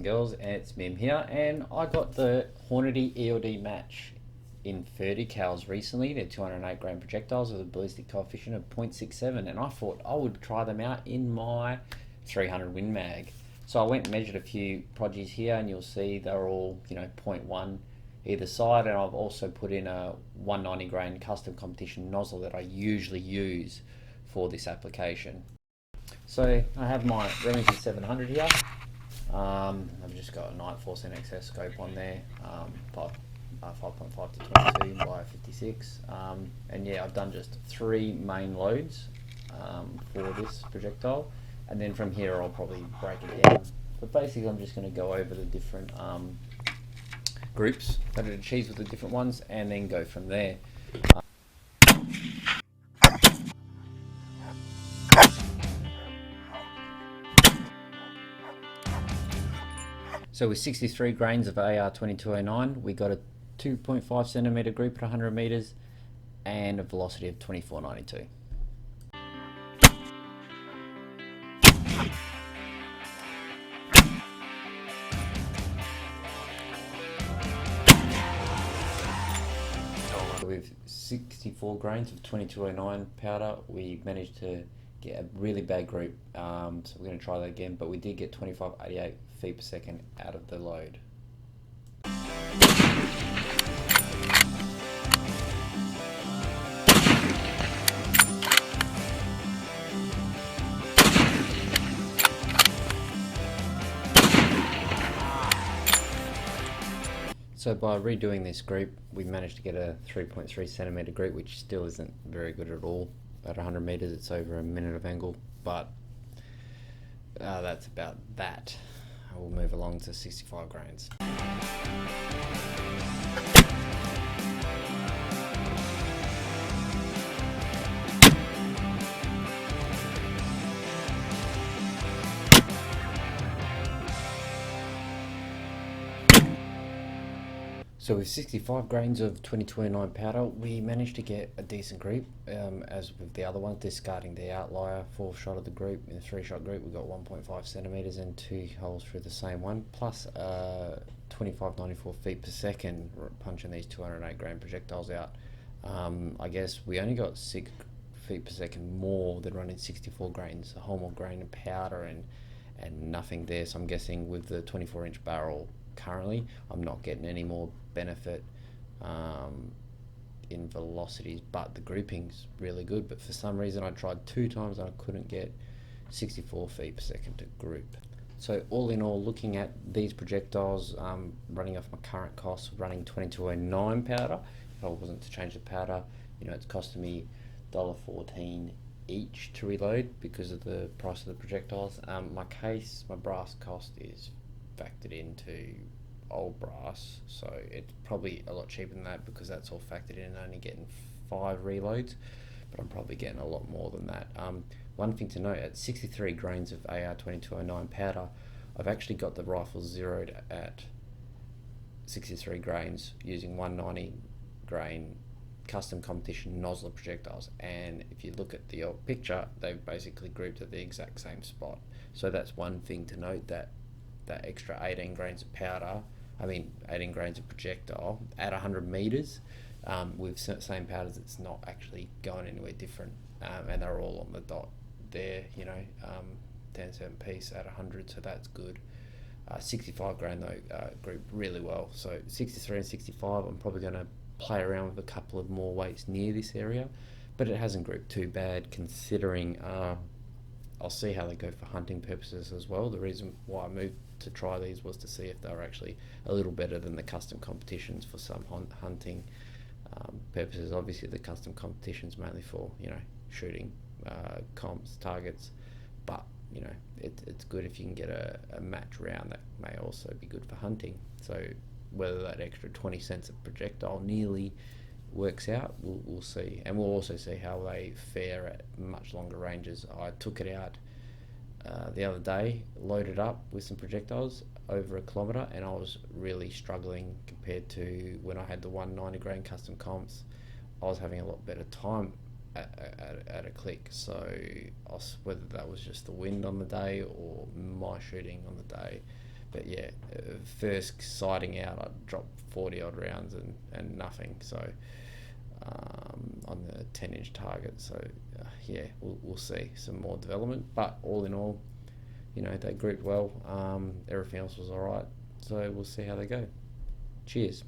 and girls, and it's Mim here, and I got the Hornady ELD Match in 30 cals recently. They're 208 gram projectiles with a ballistic coefficient of 0.67, and I thought I would try them out in my 300 Win Mag. So I went and measured a few produce here, and you'll see they're all 0.1 either side, and I've also put in a 190 grain custom competition nozzle that I usually use for this application. So I have my Remington 700 here. I've just got a Night Force NXS scope on there, 5.5 to 22 by 56, and yeah, I've done just 3 main loads for this projectile, and then from here I'll probably break it down. But basically I'm just going to go over the different groups that it achieves with the different ones, and then go from there. So with 63 grains of AR2209, we got a 2.5 centimeter group at 100 meters and a velocity of 2492. With 64 grains of 2209 powder, we managed to get a really bad group, so we're going to try that again, but we did get 2588 feet per second out of the load. So by redoing this group, we managed to get a 3.3 centimeter group, which still isn't very good at all. At 100 meters, it's over a minute of angle, but that's about that. I will move along to 65 grains. So with 65 grains of 2209 powder, we managed to get a decent group, as with the other ones, discarding the outlier 4th shot of the group. In the 3-shot group, we got 1.5 centimeters and 2 holes through the same one, plus 2594 feet per second punching these 208 gram projectiles out. I guess we only got 6 feet per second more than running 64 grains, a whole more grain of powder and nothing there. So I'm guessing with the 24-inch barrel currently, I'm not getting any more benefit in velocities, but the grouping's really good. But for some reason I tried 2 times and I couldn't get 64 feet per second to group. So all in all, looking at these projectiles, running off my current costs, running 2209 powder, if I wasn't to change the powder, it's costing me $1.14 each to reload because of the price of the projectiles. My brass cost is factored into old brass, so it's probably a lot cheaper than that because that's all factored in and only getting 5 reloads, but I'm probably getting a lot more than that. One thing to note, at 63 grains of AR2209 powder, I've actually got the rifle zeroed at 63 grains using 190 grain custom competition nozzle projectiles, and if you look at the old picture, they've basically grouped at the exact same spot. So that's one thing to note, that extra 18 grains of powder, 18 grains of projectile at 100 meters with same powders, it's not actually going anywhere different, and they're all on the dot there, 10 cent piece at 100, so that's good. 65 grain though, grouped really well. So 63 and 65, I'm probably going to play around with a couple of more weights near this area, but it hasn't grouped too bad considering. I'll see how they go for hunting purposes as well. The reason why I moved to try these was to see if they were actually a little better than the custom competitions for some hunting purposes. Obviously the custom competitions mainly for shooting comps, targets, but it's good if you can get a match round. That may also be good for hunting. So whether that extra 20 cents a projectile nearly works out, we'll see, and we'll also see how they fare at much longer ranges. I took it out the other day, loaded up with some projectiles over 1 kilometre, and I was really struggling compared to when I had the 190 grain custom comps. I was having a lot better time at a click. So whether that was just the wind on the day or my shooting on the day, But yeah, first sighting out, I dropped 40 odd rounds and nothing. So on the 10-inch target. So yeah, we'll see some more development. But all in all, they grouped well. Everything else was all right. So we'll see how they go. Cheers.